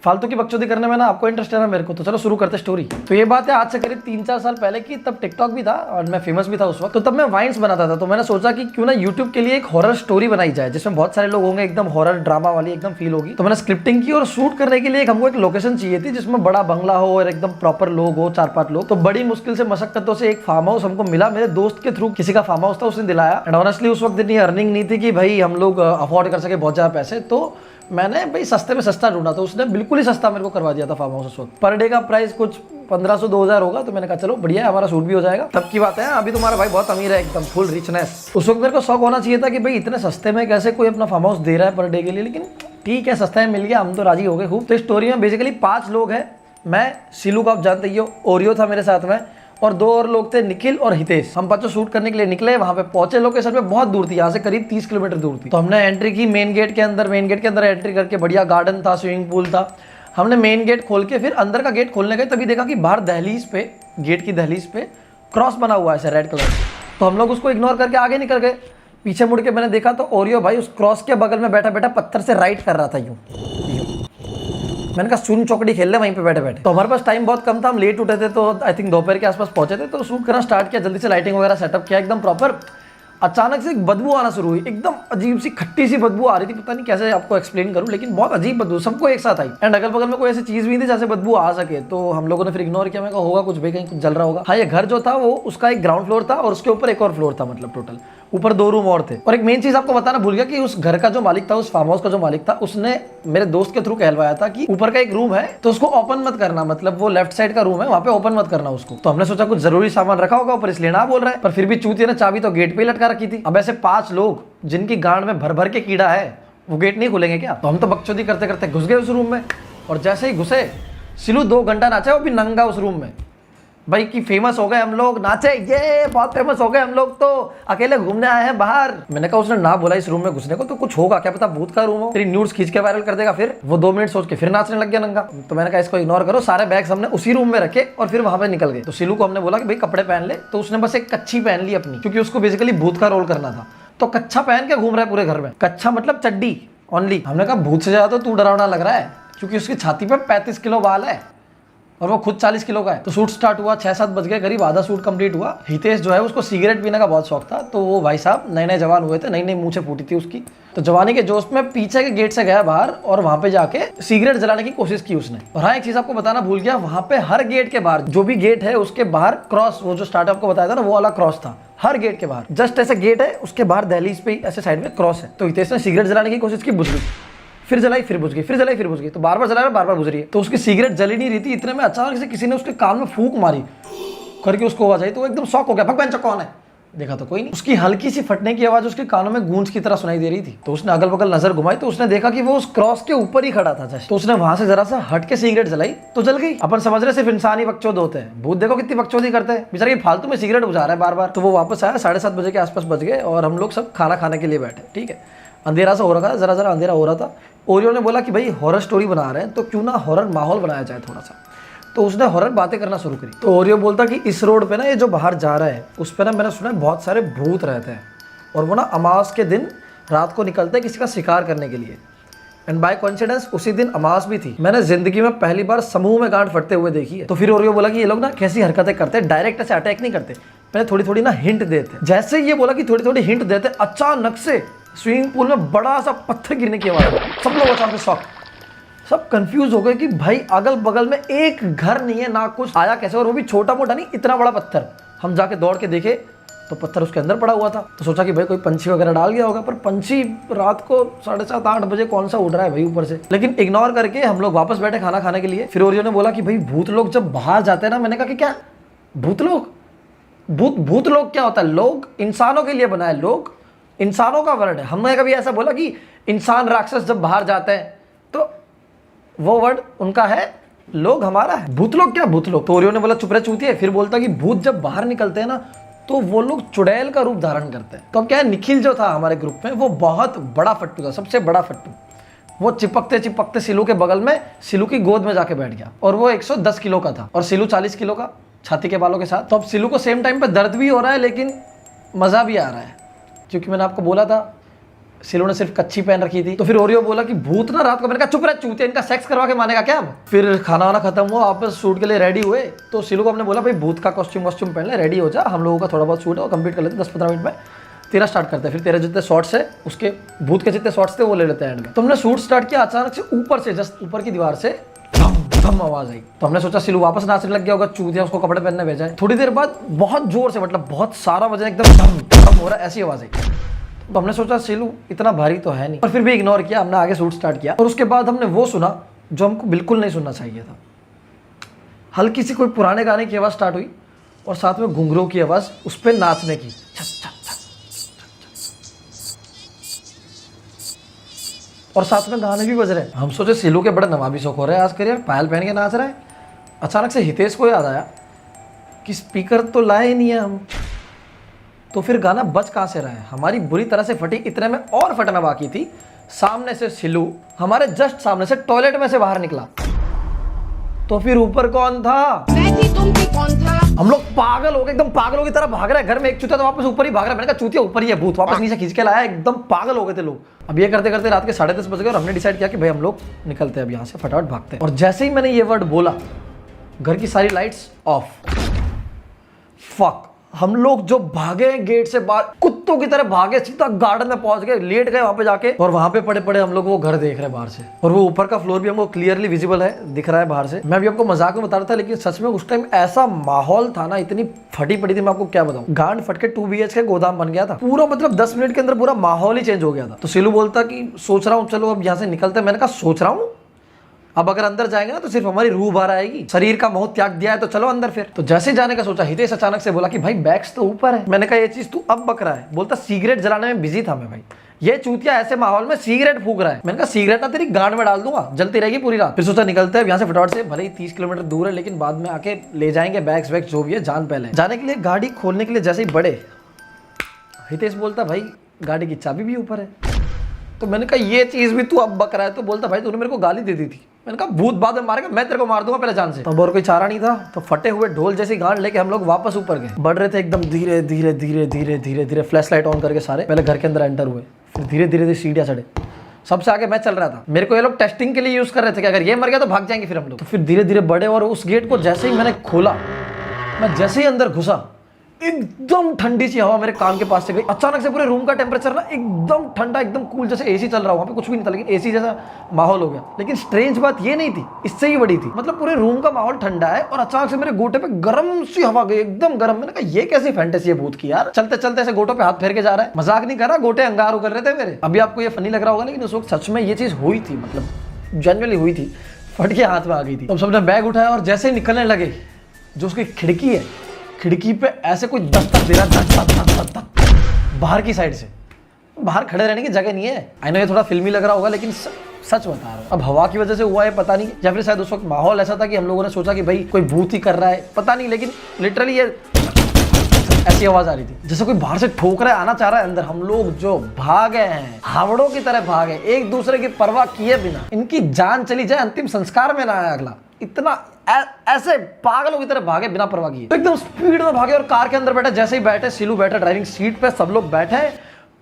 फालतू की बकचोदी करने में ना आपको इंटरेस्ट है ना मेरे को, तो चलो शुरू करते स्टोरी। तो ये बात है आज से करीब 3-4 साल पहले की, तब टिकटॉक भी था और मैं फेमस भी था उस वक्त। तो तब मैं वाइन्स बनाता था, तो मैंने सोचा कि क्यों ना यूट्यूब के लिए एक हॉरर स्टोरी बनाई जाए जिसमें बहुत सारे लोग होंगे, एकदम हॉरर ड्रामा वाली एकदम फील होगी। तो मैंने स्क्रिप्टिंग की और शूट करने के लिए हमको एक लोकेशन चाहिए थी जिसमें बड़ा बंगला हो और एकदम प्रॉपर लोग हो, 4-5 लोग। तो बड़ी मुश्किल से मशक्कतों से एक फार्म हाउस हमको मिला, मेरे दोस्त के थ्रू किसी का फार्म हाउस था, उसने दिलाया। एंड ऑनेस्टली उस वक्त इतनी अर्निंग नहीं थी कि भाई हम लोग अफोर्ड कर सके बहुत ज्यादा पैसे, तो मैंने भाई सस्ते में सस्ता ढूंढा, तो उसने बिल्कुल ही सस्ता मेरे को करवा दिया था फार्म हाउस। उस वक्त पर डे का प्राइस कुछ 1500-2000 होगा। तो मैंने कहा चलो बढ़िया है, हमारा शूट भी हो जाएगा। तब की बात है, अभी तुम्हारा भाई बहुत अमीर है, एकदम फुल रिचनेस। उस वक्त मेरे को शौक होना चाहिए था कि भाई इतने सस्ते में कैसे कोई अपना फार्म हाउस दे रहा है पर डे के लिए, लेकिन ठीक है सस्ता में मिल गया, हम तो राजी हो गए खूब। तो स्टोरी में बेसिकली 5 लोग हैं, मैं, सिलू को आप जानते ही हो, ओरियो था मेरे साथ में, और 2 और लोग थे, निखिल और हितेश। हम 5 शूट करने के लिए निकले, वहां पे पहुंचे, लोकेशन पे बहुत दूर थी, यहाँ से करीब 30 किलोमीटर दूर थी। तो हमने एंट्री की मेन गेट के अंदर एंट्री करके, बढ़िया गार्डन था, स्विमिंग पूल था। हमने मेन गेट खोल के फिर अंदर का गेट खोलने गए, तभी देखा कि बाहर दहलीज पे, गेट की दहलीज पे क्रॉस बना हुआ है ऐसे रेड कलर से। तो हम लोग उसको इग्नोर करके आगे निकल गए। पीछे मुड़ के मैंने देखा तो ओरियो भाई उस क्रॉस के बगल में बैठा बैठा पत्थर से राइट कर रहा था यूं। मैंने कहा सुन चौकड़ी खेल ले वहीं पे बैठे बैठे। तो हमारे पास टाइम बहुत कम था, हम लेट उठे थे, तो आई थिंक दोपहर के आसपास पहुंचे थे। तो शूट करना स्टार्ट किया, जल्दी से लाइटिंग वगैरह सेटअप किया एकदम प्रॉपर। अचानक से एक बदबू आना शुरू हुई, एकदम अजीब सी खट्टी सी बदबू आ रही थी, पता नहीं कैसे आपको एक्सप्लेन करूं, लेकिन बहुत अजीब बदबू सबको एक साथ आई। एंड अगल बगल में कोई ऐसी चीज भी नहीं थी जैसे बदबू आ सके। तो हम लोगों ने फिर इग्नोर किया, मैं कहा होगा कुछ भाई, कहीं कुछ जल रहा होगा। हाँ, ये घर जो था वो उसका एक ग्राउंड फ्लोर था और उसके ऊपर एक और फ्लोर था, मतलब टोटल ऊपर 2 रूम और थे। और एक मेन चीज आपको बताना भूल गया कि उस घर का जो मालिक था, उस फार्म हाउस का जो मालिक था, उसने मेरे दोस्त के थ्रू कहलवाया था कि ऊपर का एक रूम है तो उसको ओपन मत करना, मतलब वो लेफ्ट साइड का रूम है, वहां पे ओपन मत करना उसको। तो हमने सोचा कुछ जरूरी सामान रखा होगा ऊपर, इसलिए ना बोल रहा है। पर फिर भी चूतिया ने चाबी तो गेट पे ही लटका रखी थी। अब ऐसे 5 लोग जिनकी गांड में भर भर के कीड़ा है, वो गेट नहीं खुलेंगे क्या? तो हम तो बकचोदी करते करते घुस गए उस रूम में। और जैसे ही घुसे, सिलू 2 घंटा नाचा, वो भी नंगा उस रूम में भाई, कि फेमस हो गए हम लोग, नाचे, ये बहुत फेमस हो गए हम लोग, तो अकेले घूमने आए हैं बाहर। मैंने कहा उसने ना बोला इस रूम में घुसने को, तो कुछ होगा क्या पता भूत का रूम हो, तेरी न्यूड्स खींच के वायरल कर देगा। फिर वो 2 मिनट सोच के फिर नाचने लग गया नंगा। तो मैंने कहा इसको इग्नोर करो। सारे बैग्स हमने उसी रूम में रखे और फिर वहां पे निकल गए। तो सिलू को हमने बोला कि भाई कपड़े पहन ले, तो उसने बस एक कच्छी पहन ली अपनी, क्योंकि उसको बेसिकली भूत का रोल करना था। तो कच्छा पहन के घूम रहा है पूरे घर में, कच्छा मतलब चड्डी ओनली। हमने कहा भूत से ज्यादा तो तू डरावना लग रहा है, क्योंकि उसकी छाती पे 35 किलो बाल है और वो खुद 40 किलो का है। तो शूट स्टार्ट हुआ, 6-7 बज गए करीब, आधा शूट कंप्लीट हुआ। हितेश जो है उसको सिगरेट पीने का बहुत शौक था, तो वो भाई साहब नए जवान हुए थे, नई मूंछें फूटी थी उसकी, तो जवानी के जोश में पीछे के गेट से गया बाहर और वहां पे जाके सिगरेट जलाने की कोशिश की उसने। और हाँ, एक चीज आपको बताना भूल गया, वहां पे हर गेट के बाहर, जो भी गेट है उसके बाहर क्रॉस, वो जो स्टार्ट आपको बताया था ना, वो वाला क्रॉस था हर गेट के बाहर। जस्ट ऐसे गेट है, उसके बाहर दहलीज पे ऐसे साइड में क्रॉस है। तो हितेश ने सिगरेट जलाने की कोशिश की, बुझ गई, फिर जलाई फिर बुझ गई, फिर जलाई फिर बुझ गई, तो बार बार जला रहा, बार बार बुझ रही है। तो उसकी सिगरेट जली नहीं रही थी, इतने में अचानक से किसी ने उसके कान में फूंक मारी करके, उसको आवाज आई। तो वो एकदम शॉक हो गया, भगवान कौन है? देखा तो कोई नहीं। उसकी हल्की सी फटने की आवाज उसके कानों में गूंज की तरह सुनाई दे रही थी। तो उसने अगल बगल नजर घुमाई, तो उसने देखा कि वो उस क्रॉस के ऊपर ही खड़ा था जस्ट। तो उसने वहां से जरा सा हट के सिगरेट जलाई, तो जल गई। अपन समझ रहे सिर्फ इंसान ही बकचोद होते हैं, भूत देखो कितनी बकचोदी करते हैं, बेचारा ये फालतू में सिगरेट बुझा रहा है बार बार। तो वो वापस आया, 7:30 बजे के आसपास बज गए और हम लोग सब खाना खाने के लिए बैठे। ठीक है, अंधेरा सा हो रहा था, जरा जरा अंधेरा हो रहा था। ओरियो ने बोला कि भाई हॉरर स्टोरी बना रहे हैं, तो क्यों ना हॉरर माहौल बनाया जाए थोड़ा सा। तो उसने हॉरर बातें करना शुरू करी। तो ओरियो बोलता कि इस रोड पे ना, ये जो बाहर जा रहा है उस पे ना मैंने सुना है बहुत सारे भूत रहते हैं, और वो ना अमावस के दिन रात को निकलते हैं किसी का शिकार करने के लिए। एंड बाय कोइंसिडेंस उसी दिन अमावस भी थी। मैंने जिंदगी में पहली बार समूह में गांठ फटते हुए देखी है। तो फिर ओरियो बोला कि ये लोग ना कैसी हरकतें करते हैं, डायरेक्ट ऐसे अटैक नहीं करते, पहले थोड़ी थोड़ी ना हिंट देते। जैसे ये बोला कि थोड़ी थोड़ी हिंट देते, अचानक से स्विमिंग पूल में बड़ा सा पत्थर गिरने की आवाज। सब लोग अचानक शॉक, सब कंफ्यूज हो गए कि भाई अगल बगल में एक घर नहीं है ना कुछ, आया कैसे, और वो भी छोटा मोटा नहीं, इतना बड़ा पत्थर। हम जाके दौड़ के देखे तो पत्थर उसके अंदर पड़ा हुआ था। तो सोचा कि भाई कोई पंछी वगैरह डाल गया होगा, पर पंछी रात को 7:30-8 बजे कौन सा उड़ रहा है भाई ऊपर से। लेकिन इग्नोर करके हम लोग वापस बैठे खाना खाने के लिए। फिर ओरियो ने बोला कि भाई भूत लोग जब बाहर जाते हैं ना, मैंने कहा कि क्या भूत लोग, भूत लोग क्या होता है? लोग इंसानों के लिए बनाए, लोग इंसानों का वर्ड है। हमने कभी ऐसा बोला कि इंसान राक्षस जब बाहर जाते हैं, तो वो वर्ड उनका है, लोग हमारा है। भूत लोग क्या भूत लोग? तो ओरियो ने बोला चुप रहे चूतिए। फिर बोलता कि भूत जब बाहर निकलते हैं ना, तो वो लोग चुड़ैल का रूप धारण करते हैं। तो अब क्या है, निखिल जो था हमारे ग्रुप में, वो बहुत बड़ा फट्टू था, सबसे बड़ा फट्टू। वो चिपकते चिपकते सिलू के बगल में, सिलू की गोद में जाके बैठ गया, और वो 110 किलो का था और सिलू 40 किलो का, छाती के बालों के साथ। तो अब सिलू को सेम टाइम पे दर्द भी हो रहा है लेकिन मजा भी आ रहा है, क्योंकि मैंने आपको बोला था सिलो ने सिर्फ कच्ची पहन रखी थी। तो फिर ओरियो बोला कि भूत ना रात को, मैंने कहा चुप रह चूतिया, इनका सेक्स करवा के मानेगा क्या अब। फिर खाना वाना खत्म हुआ, वापस शूट के लिए रेडी हुए। तो सिलो को हमने बोला भाई भूत का कॉस्ट्यूम पहन ले, रेडी हो जा, हम लोगों का थोड़ा बहुत शूट है वो कंप्लीट कर लेते 10-15 मिनट में, तेरा स्टार्ट करते हैं। फिर तेरे जितने शॉट्स है उसके भूत के जितने शॉट्स थे वो ले लेते हैं एंड में। तो हमने शूट स्टार्ट किया, अचानक से ऊपर से जस्ट ऊपर की दीवार से धम आवाज आई। तो हमने सोचा सिलू वापस नाचने लग गया होगा, चूतिया उसको कपड़े पहनने भेजा है। थोड़ी देर बाद बहुत जोर से, मतलब बहुत सारा वजन एकदम धम धम हो रहा है, ऐसी आवाज आई। तो हमने सोचा सिलू इतना भारी तो है नहीं, पर फिर भी इग्नोर किया, हमने आगे शूट स्टार्ट किया। और उसके बाद हमने वो सुना जो हमको बिल्कुल नहीं सुनना चाहिए था। हल्की सी कोई पुराने गाने की आवाज स्टार्ट हुई और साथ में घुंघरू की आवाज, उस पर नाचने की, और साथ में गाने भी बज रहे हैं। हम सोचे सिलू के बड़े नवाबी शौक हो रहे हैं आज करियर, पायल पहन के नाच रहा है। अचानक से हितेश को याद आया कि स्पीकर तो लाए ही नहीं है हम, तो फिर गाना बज कहाँ से रहा है। हमारी बुरी तरह से फटी, इतने में और फटना बाकी थी। सामने से सिलू हमारे जस्ट सामने से टॉयलेट में से बाहर निकला। तो फिर ऊपर कौन था? तुम भी कौन था? हम लोग पागल हो गए, एकदम पागलों की तरह भाग रहे हैं। घर में एक चूतिया तो वापस ऊपर ही भाग रहा है। मैंने कहा चूतिया ऊपर ही है, भूत वापस नीचे खींच के लाया। एकदम पागल हो गए थे लोग। अब ये करते करते रात के 10:30 बज गए और हमने डिसाइड किया कि भाई हम लोग निकलते हैं अब यहाँ से, फटाफट भागते हैं। और जैसे ही मैंने ये वर्ड बोला, घर की सारी लाइट्स ऑफ। फक, हम लोग जो भागे गेट से बाहर कुत्तों की तरह भागे, सीधा गार्डन में पहुंच गए, लेट गए वहां पे जाके, और वहां पे पड़े पड़े हम लोग वो घर देख रहे हैं बाहर से। और वो ऊपर का फ्लोर भी हमको क्लियरली विजिबल है, दिख रहा है बाहर से। मैं भी आपको मजाक में बता रहा था, लेकिन सच में उस टाइम ऐसा माहौल था ना, इतनी फटी पड़ी थी, मैं आपको क्या बताऊं। गांड फट के 2 BHK गोदाम बन गया था पूरा, मतलब 10 मिनट के अंदर पूरा माहौल ही चेंज हो गया था। तो सिलू बोलता कि सोच रहा हूँ चलो अब यहाँ से निकलते हैं। मैंने कहा सोच रहा हूँ, अब अगर अंदर जाएंगे ना तो सिर्फ हमारी रूह बाहर आएगी, शरीर का मोह त्याग दिया है तो चलो अंदर। फिर तो जैसे जाने का सोचा, हितेश अचानक से बोला कि भाई बैग्स तो ऊपर है। मैंने कहा ये चीज तू अब बक रहा है। बोलता सिगरेट जलाने में बिजी था मैं। भाई ये चूतिया ऐसे माहौल में सिगरेट फूक रहा है। मैंने कहा सिगरेट ना तेरी गांड में डाल दूंगा, जलती रहेगी पूरी रात। फिर सोचा निकलते हैं यहाँ से फटाफट से, भले ही 30 किलोमीटर दूर है, लेकिन बाद में आके ले जाएंगे बैग्स वैग्स जो भी है, जान पहले। जाने के लिए गाड़ी खोलने के लिए जैसे ही बढ़े, हितेश बोलता भाई गाड़ी की चाबी भी ऊपर है। तो मैंने कहा ये चीज भी तू अब बक रहा है। तो बोलता भाई तूने मेरे को गाली दे दी थी। मैंने कहा भूत बाद में मारेगा, मैं तेरे को मार दूंगा पहले जान से। तो और कोई चारा नहीं था। तो फटे हुए ढोल जैसी गांड लेके हम लोग वापस ऊपर गए। बढ़ रहे थे एकदम धीरे धीरे धीरे धीरे धीरे धीरे, फ्लैश लाइट ऑन करके सारे पहले घर के अंदर एंटर हुए। फिर धीरे धीरे सीढ़ियां चढ़े। सबसे आगे मैं चल रहा था। मेरे को ये लोग टेस्टिंग के लिए यूज कर रहे थे कि अगर ये मर गया तो भाग जाएंगे फिर हम लोग। तो फिर धीरे धीरे बढ़े और उस गेट को जैसे ही मैंने खोला, मैं जैसे ही अंदर घुसा, एकदम ठंडी सी हवा मेरे कान के पास से गई। अचानक से पूरे रूम का टेम्परेचर ना एकदम ठंडा, एकदम कूल, जैसे एसी चल रहा हो। वहाँ पे कुछ भी नहीं था लेकिन एसी जैसा माहौल हो गया। लेकिन स्ट्रेंज बात ये नहीं थी, इससे ही बड़ी थी। मतलब पूरे रूम का माहौल ठंडा है और अचानक से मेरे गोटे पे गर्म सी हवा गई, एकदम गर्म। मैंने कहा ये कैसी फैंटेसी है भूत की यार। चलते चलते ऐसे गोटों पे हाथ फेर के जा रहा है। मजाक नहीं कर रहा, गोटे अंगार उकर रहे थे मेरे। अभी आपको ये फनी लग रहा होगा, लेकिन उस वक्त सच में ये चीज हुई थी, मतलब जेन्युइनली हुई थी। फट के हाथ में आ गई थी। तो सबने बैग उठाया और जैसे ही निकलने लगे, जो उसकी खिड़की है, खिड़की पे ऐसे कोई दस्तक दे रहा, बाहर की साइड से। बाहर खड़े रहने की जगह नहीं है। आई नो ये थोड़ा फिल्मी लग रहा होगा, लेकिन सच बता रहा हूँ। अब हवा की वजह से हुआ है पता नहीं, या फिर शायद उस वक्त माहौल ऐसा था कि हम लोगों ने सोचा कि भाई कोई भूत ही कर रहा है, पता नहीं। लेकिन लिटरली ये ऐसी आवाज आ रही थी जैसे कोई बाहर से ठोक रहा है, आना चाह रहा है अंदर। हम लोग जो भागे हैं, हावड़ों की तरह भागे, एक दूसरे की परवाह किए बिना। इनकी जान चली जाए, अंतिम संस्कार में ना आया अगला। इतना ऐसे पागलों की तरह भागे बिना परवाह किए। तो एकदम स्पीड में भागे और कार के अंदर बैठे। जैसे ही बैठे, सिलू बैठा ड्राइविंग सीट पे, सब लोग बैठे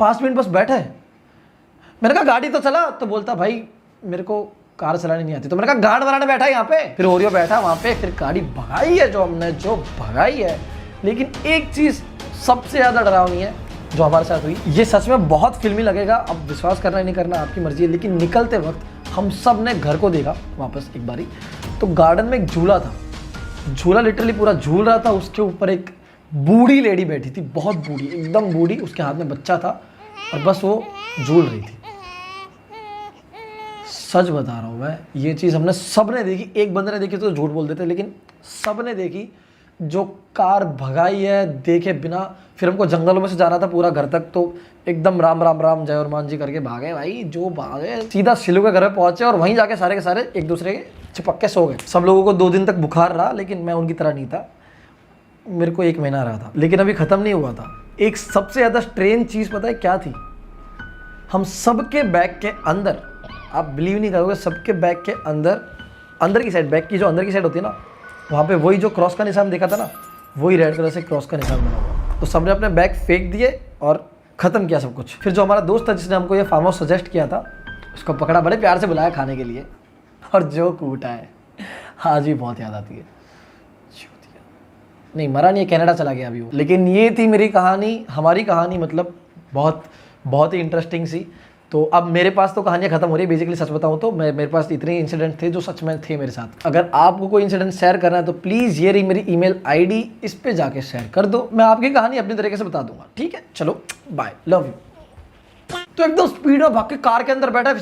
5 मिनट बस बैठे। मैंने कहा गाड़ी तो चला। तो बोलता भाई मेरे को कार चलानी नहीं आती। तो मैंने कहा गार्ड बनाने बैठा है यहाँ पे। फिर ओरियो बैठा वहाँ पे। फिर गाड़ी भगाई है जो हमने, जो भगाई है। लेकिन एक चीज सबसे ज्यादा डरावनी है जो हमारे साथ हुई। ये सच में बहुत फिल्मी लगेगा, अब विश्वास करना नहीं करना आपकी मर्जी है। लेकिन निकलते वक्त हम सब ने घर को देखा वापस एक बारी। तो गार्डन में एक झूला था, झूला लिटरली पूरा झूल रहा था। उसके ऊपर एक बूढ़ी लेडी बैठी थी, बहुत बूढ़ी, एकदम बूढ़ी। उसके हाथ में बच्चा था और बस वो झूल रही थी। सच बता रहा हूँ मैं, ये चीज़ हमने सब ने देखी। एक बंदे ने देखी तो झूठ बोल देते, लेकिन सब ने देखी। जो कार भगाई है देखे बिना। फिर हमको जंगलों में से जाना था पूरा घर तक, तो एकदम राम राम राम जय हनुमान जी करके भागे भाई। जो भागे सीधा सिलू के घर में पहुंचे और वहीं जाके सारे के सारे एक दूसरे के चिपक के सो गए। सब लोगों को 2 दिन तक बुखार रहा, लेकिन मैं उनकी तरह नहीं था। मेरे को 1 महीना रहा था, लेकिन अभी खत्म नहीं हुआ था। एक सबसे ज्यादा स्ट्रेंज चीज पता है क्या थी? हम सबके बैग के अंदर, आप बिलीव नहीं करोगे, सबके बैग के अंदर, अंदर की साइड, बैग की जो अंदर की साइड होती है ना, वहाँ पे वही जो क्रॉस का निशान देखा था ना, वही रेड कलर से क्रॉस का निशान बना हुआ। तो सबने अपने बैग फेंक दिए और खत्म किया सब कुछ। फिर जो हमारा दोस्त था जिसने हमको ये फार्म हाउस सजेस्ट किया था, उसको पकड़ा, बड़े प्यार से बुलाया खाने के लिए, और जो कूटा है आज भी बहुत याद आती है। नहीं मरा नहीं है, कनाडा चला गया अभी वो। लेकिन ये थी मेरी कहानी, हमारी कहानी, मतलब बहुत बहुत ही इंटरेस्टिंग सी। तो अब मेरे पास तो कहानियाँ खत्म हो रही है बेसिकली, सच बताऊँ तो मेरे पास इतने इंसिडेंट थे जो सच में थे मेरे साथ। अगर आपको कोई इंसिडेंट शेयर करना है तो प्लीज़ ये रही मेरी ईमेल आईडी, इस पे जाके शेयर कर दो, मैं आपकी कहानी अपनी तरीके से बता दूंगा। ठीक है, चलो बाय, लव यू। तो एकदम स्पीड में भाग के कार के अंदर बैठा,